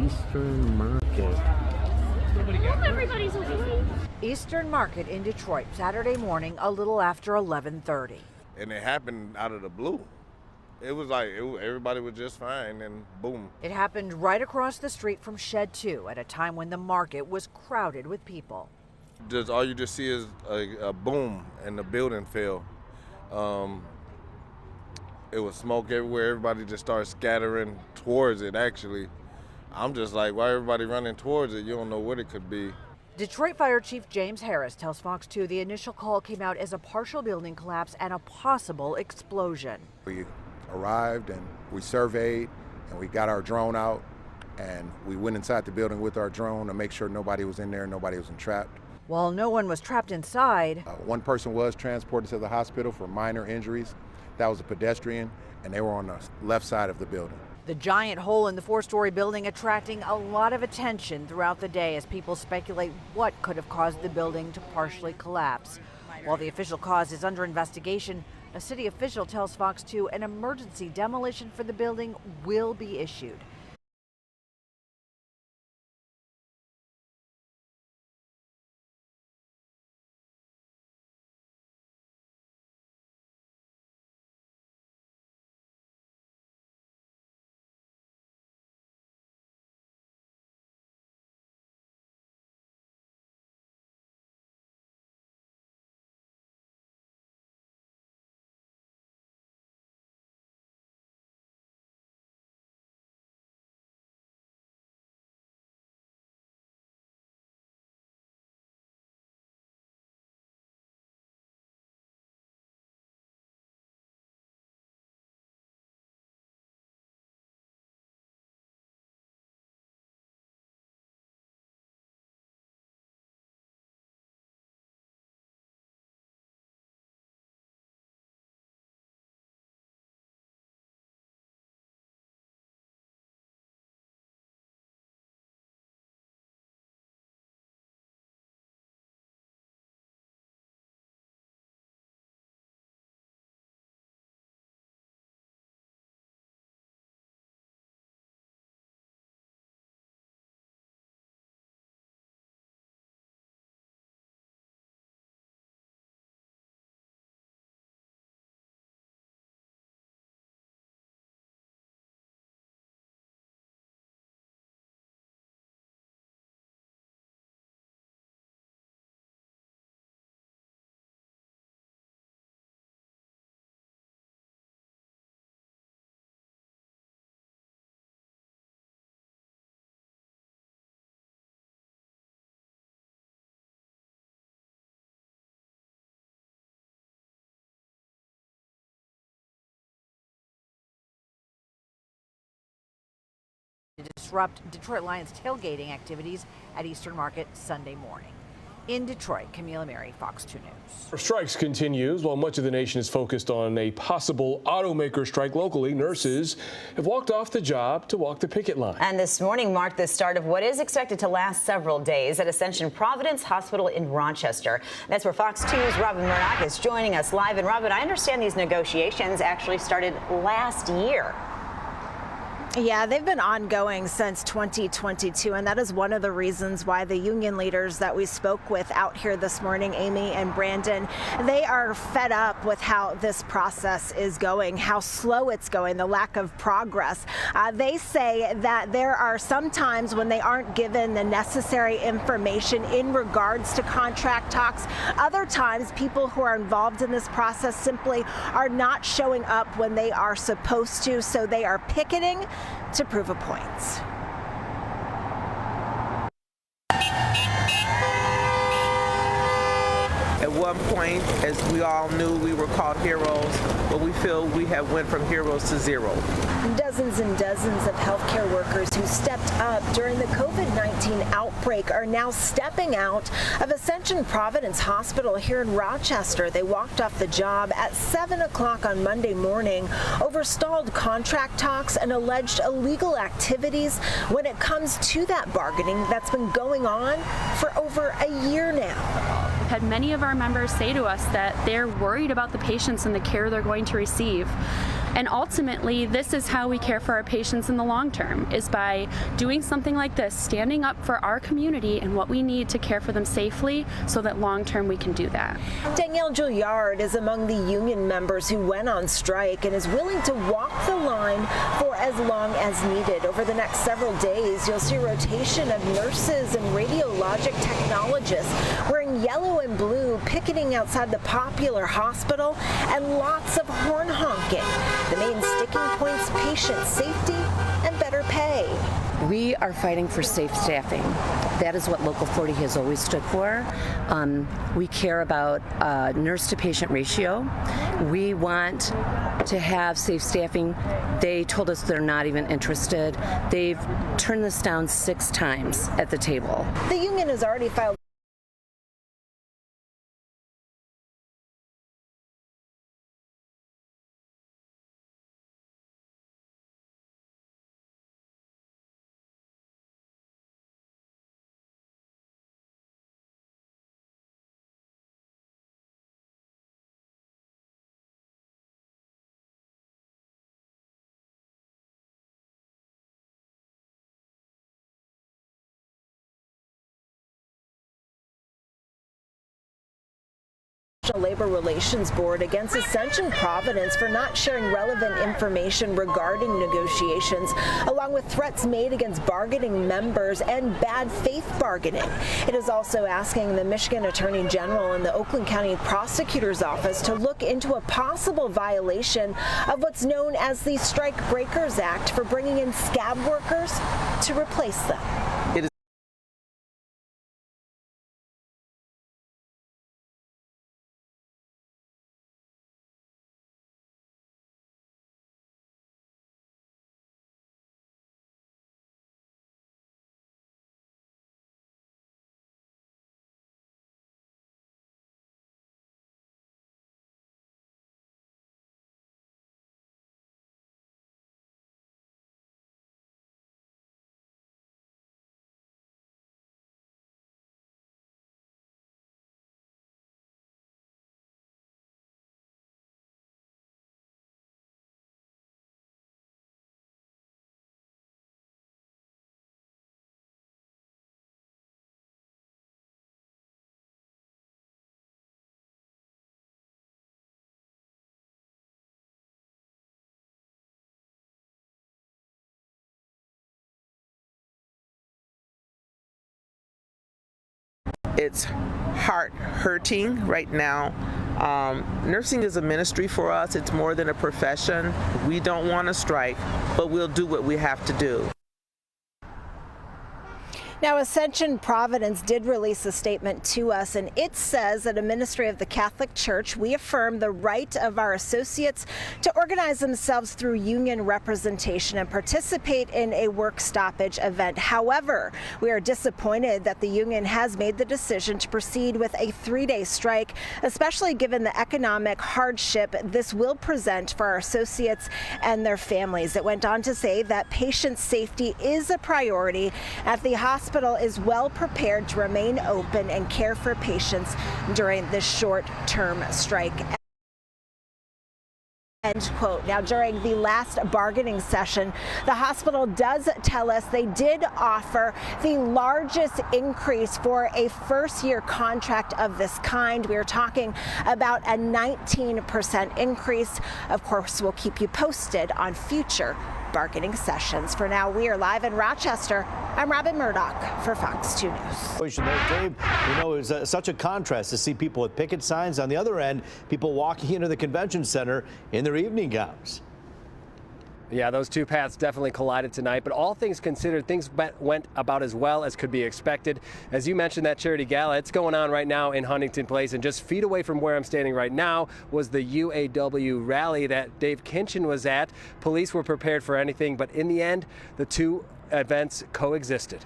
Eastern Market. Everybody's away. Eastern Market in Detroit, Saturday morning, a little after 11:30. And it happened out of the blue. It was like everybody was just fine, and boom. It happened right across the street from Shed 2 at a time when the market was crowded with people. Just all you just see is a boom, and the building fell. It was smoke everywhere. Everybody just started scattering towards it, actually. I'm just like, why everybody running towards it? You don't know what it could be. Detroit Fire Chief James Harris tells Fox 2 the initial call came out as a partial building collapse and a possible explosion. We arrived and we surveyed and we got our drone out and we went inside the building with our drone to make sure nobody was in there, nobody was entrapped. While no one was trapped inside, one person was transported to the hospital for minor injuries. That was a pedestrian, and they were on the left side of the building. the giant hole in the four-story building attracting a lot of attention throughout the day as people speculate what could have caused the building to partially collapse. While the official cause is under investigation, a city official tells Fox 2 an emergency demolition for the building will be issued. To disrupt Detroit Lions tailgating activities at Eastern Market Sunday morning. In Detroit, Camila Mary, Fox 2 News. Strikes continues while much of the nation is focused on a possible automaker strike locally. Nurses have walked off the job to walk the picket line. And this morning marked the start of what is expected to last several days at Ascension Providence Hospital in Rochester. That's where Fox 2's Robin Murdoch is joining us live. And Robin, I understand these negotiations actually started last year. Yeah, they've been ongoing since 2022, and that is one of the reasons why the union leaders that we spoke with out here this morning, Amy and Brandon, they are fed up with how this process is going, how slow it's going, the lack of progress. They say that there are some times when they aren't given the necessary information in regards to contract talks. Other times, people who are involved in this process simply are not showing up when they are supposed to, so they are picketing to prove a point. At one point, as we all knew, we were called heroes, but we feel we have went from heroes to zero. Dozens and dozens of healthcare workers who stepped up during the COVID-19 outbreak are now stepping out of Ascension Providence Hospital here in Rochester. They walked off the job at 7 o'clock on Monday morning over stalled contract talks and alleged illegal activities when it comes to that bargaining that's been going on for over a year now. We've had many of our members say to us that they're worried about the patients and the care they're going to receive. And ultimately, this is how we care for our patients in the long term, is by doing something like this, standing up for our community and what we need to care for them safely so that long term we can do that. Danielle Juilliard is among the union members who went on strike and is willing to walk the line for as long as needed. Over the next several days, you'll see a rotation of nurses and radiologic technologists wearing yellow and blue, picketing outside the popular hospital, and lots of horn honking. The main sticking points: patient safety and better pay. We are fighting for safe staffing. That is what Local 40 has always stood for. We care about nurse-to-patient ratio. We want to have safe staffing. They told us they're not even interested. They've turned this down 6 times at the table. The union has already filed Labor Relations Board against Ascension Providence for not sharing relevant information regarding negotiations, along with threats made against bargaining members and bad faith bargaining. It is also asking the Michigan Attorney General and the Oakland County Prosecutor's Office to look into a possible violation of what's known as the Strike Breakers Act for bringing in scab workers to replace them. It's heart hurting right now. Nursing is a ministry for us. It's more than a profession. We don't want to strike, but we'll do what we have to do. Now, Ascension Providence did release a statement to us, and it says that a ministry of the Catholic Church, we affirm the right of our associates to organize themselves through union representation and participate in a work stoppage event. However, we are disappointed that the union has made the decision to proceed with a 3-day strike, especially given the economic hardship this will present for our associates and their families. It went on to say that patient safety is a priority at the hospital. Is well prepared to remain open and care for patients during this short-term strike. End quote. Now, during the last bargaining session, the hospital does tell us they did offer the largest increase for a first-year contract of this kind. We are talking about a 19% increase. Of course, we'll keep you posted on future bargaining sessions. For now, we are live in Rochester. I'm Robin Murdoch for Fox 2 News. Dave, you know, it was such a contrast to see people with picket signs. On the other end, people walking into the convention center in their evening gowns. Yeah, those two paths definitely collided tonight, but all things considered, things went about as well as could be expected. As you mentioned, that charity gala, it's going on right now in Huntington Place, and just feet away from where I'm standing right now was the UAW rally that Dave Kinchin was at. Police were prepared for anything, but in the end, the two events coexisted.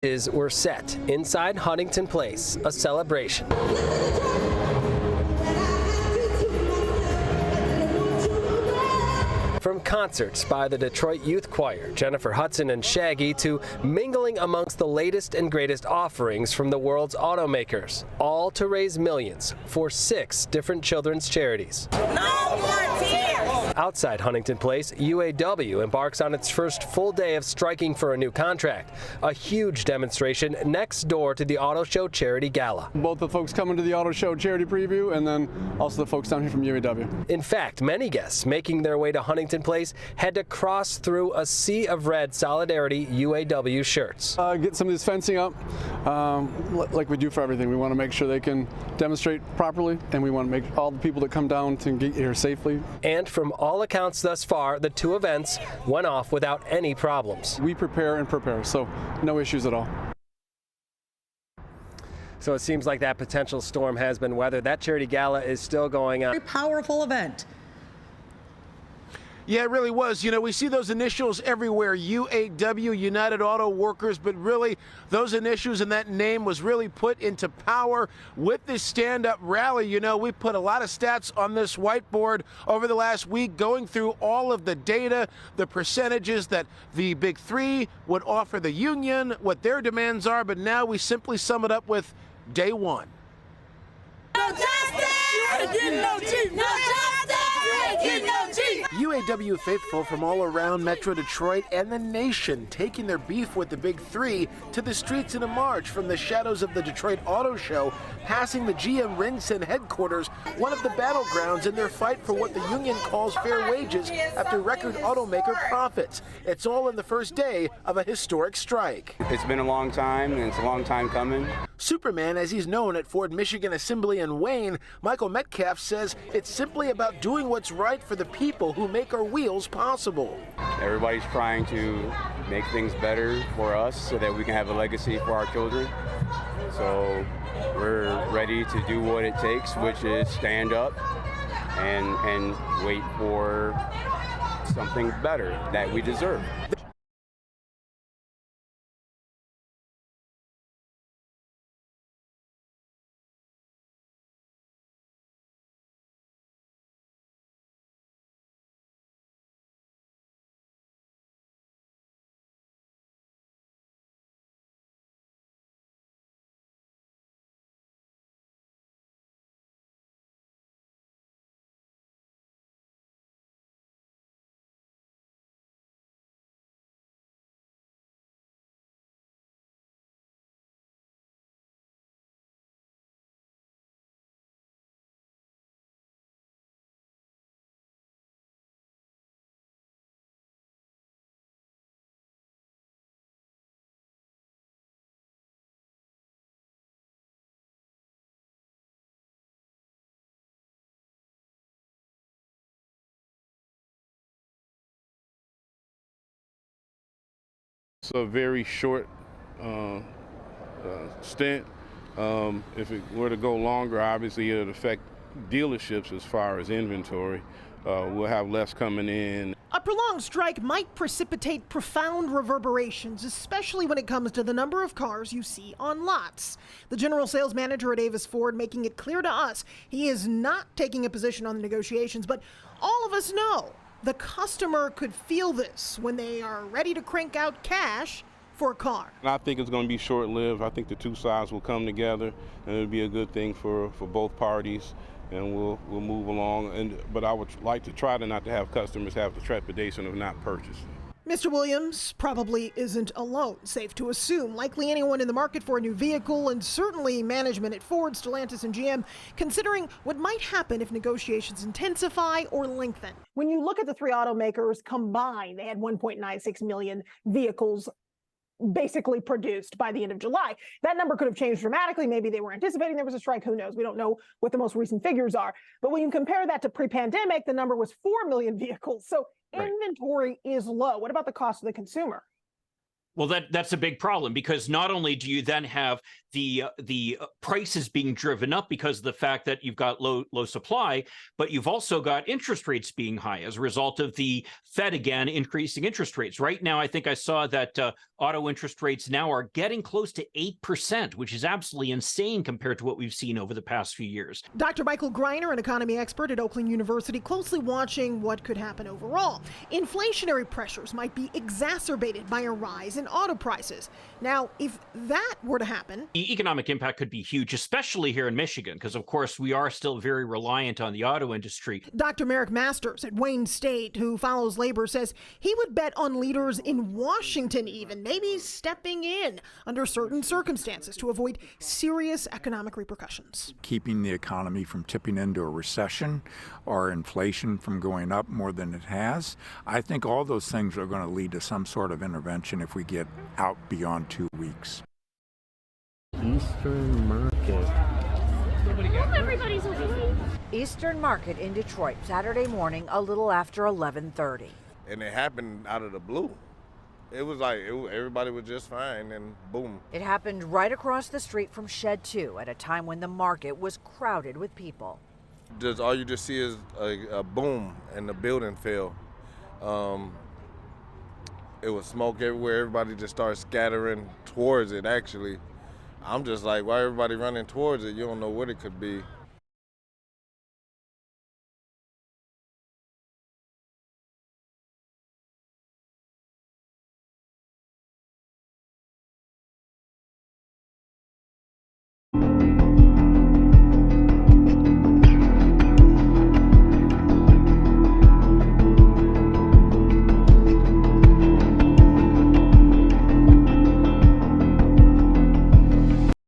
Were set inside Huntington Place, a celebration. From concerts by the Detroit Youth Choir, Jennifer Hudson and Shaggy, to mingling amongst the latest and greatest offerings from the world's automakers, all to raise millions for 6 different children's charities. No more tears! Outside Huntington Place, UAW embarks on its first full day of striking for a new contract, a huge demonstration next door to the Auto Show Charity Gala. Both the folks coming to the Auto Show Charity Preview and then also the folks down here from UAW. In fact, many guests making their way to Huntington Place had to cross through a sea of red Solidarity UAW shirts. Get some of this fencing up, like we do for everything. We want to make sure they can demonstrate properly, and we want to make all the people that come down to get here safely. And from all accounts thus far, the 2 events went off without any problems. We prepare, so no issues at all. So it seems like that potential storm has been weathered. That charity gala is still going on. Very powerful event. Yeah, it really was. You know, we see those initials everywhere, UAW, United Auto Workers, but really those initials and that name was really put into power with this stand-up rally. You know, we put a lot of stats on this whiteboard over the last week, going through all of the data, the percentages that the Big Three would offer the union, what their demands are, but now we simply sum it up with day one. No justice! No justice! No UAW faithful from all around Metro Detroit and the nation taking their beef with the Big Three to the streets in a march from the shadows of the Detroit Auto Show, passing the GM RingCentral headquarters, one of the battlegrounds in their fight for what the union calls fair wages after record automaker profits. It's all in the first day of a historic strike. It's been a long time, and it's a long time coming. Superman, as he's known at Ford Michigan Assembly in Wayne, Michael Metcalf says it's simply about doing what's right for the people who make our wheels possible. Everybody's trying to make things better for us so that we can have a legacy for our children. So we're ready to do what it takes, which is stand up and wait for something better that we deserve. It's a very short stint. If it were to go longer, obviously it would affect dealerships as far as inventory. We'll have less coming in. A prolonged strike might precipitate profound reverberations, especially when it comes to the number of cars you see on lots. The general sales manager at Avis Ford making it clear to us he is not taking a position on the negotiations, but all of us know the customer could feel this when they are ready to crank out cash for a car. And I think it's going to be short-lived. I think the two sides will come together, and it'll be a good thing for both parties, and we'll move along. But I would like to try to not to have customers have the trepidation of not purchasing. Mr. Williams probably isn't alone. Safe to assume likely anyone in the market for a new vehicle, and certainly management at Ford, Stellantis, and GM, considering what might happen if negotiations intensify or lengthen. When you look at the three automakers combined, they had 1.96 million vehicles basically produced by the end of July. That number could have changed dramatically. Maybe they were anticipating there was a strike. Who knows? We don't know what the most recent figures are. But when you compare that to pre-pandemic, the number was 4 million vehicles. So inventory is low. What about the cost of the consumer? Well, that's a big problem, because not only do you then have the prices being driven up because of the fact that you've got low supply, but you've also got interest rates being high as a result of the Fed again increasing interest rates. Right now, I think I saw that auto interest rates now are getting close to 8%, which is absolutely insane compared to what we've seen over the past few years. Dr. Michael Greiner, an economy expert at Oakland University, closely watching what could happen overall. Inflationary pressures might be exacerbated by a rise in auto prices. Now, if that were to happen, the economic impact could be huge, especially here in Michigan, because of course we are still very reliant on the auto industry. Dr. Merrick Masters at Wayne State, who follows labor, says he would bet on leaders in Washington even maybe stepping in under certain circumstances to avoid serious economic repercussions. Keeping the economy from tipping into a recession or inflation from going up more than it has. I think all those things are going to lead to some sort of intervention if we get out beyond 2 weeks. Eastern Market. Everybody's okay. Eastern Market in Detroit, Saturday morning, a little after 11:30. And it happened out of the blue. It was like everybody was just fine, and boom. It happened right across the street from Shed 2 at a time when the market was crowded with people. Just all you just see is a boom, and the building fell. It was smoke everywhere. Everybody just started scattering towards it, actually. I'm just like, why everybody running towards it? You don't know what it could be.